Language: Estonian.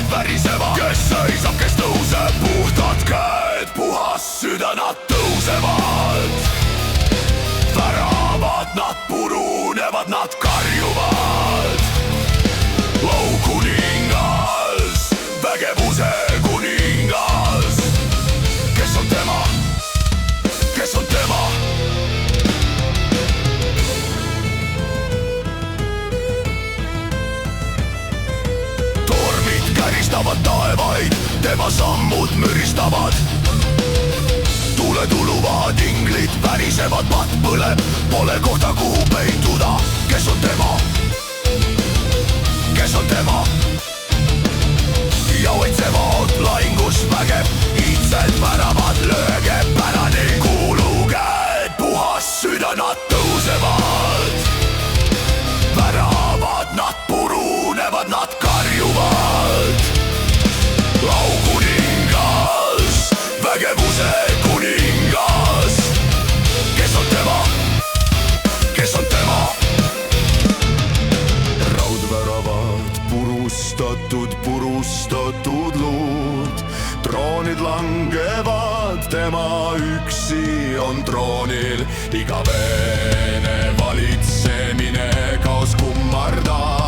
vaid värisevad, kes seisab, kes tõuseb, puhtad käed, puhas süda, nad tõusevad. Väravad, nad purunevad, nad karjuvad. Kuningas, vägevuse kuningas. Kes on tema? Kes on tema? Tormid käristavad taevaid, tema sammud müristavad. Tuled uluvad, inglid värisevad, patt põleb, pole kohta, kuhu peituda. Kes on tema? Kes on tema? Ja oitsevad lahingus vägev, iidselt väravad, lööge pärani. Kuulu käed, puhas süda, nad tõusevad. Väravad, nad purunevad, nad karjuvad. Kuningas, vägevuse kuningas. Kes on tema? Kes on tema? Purustatud luud, troonid langevad, tema üksi on troonil. Igavene valitsemine kaos kummardab.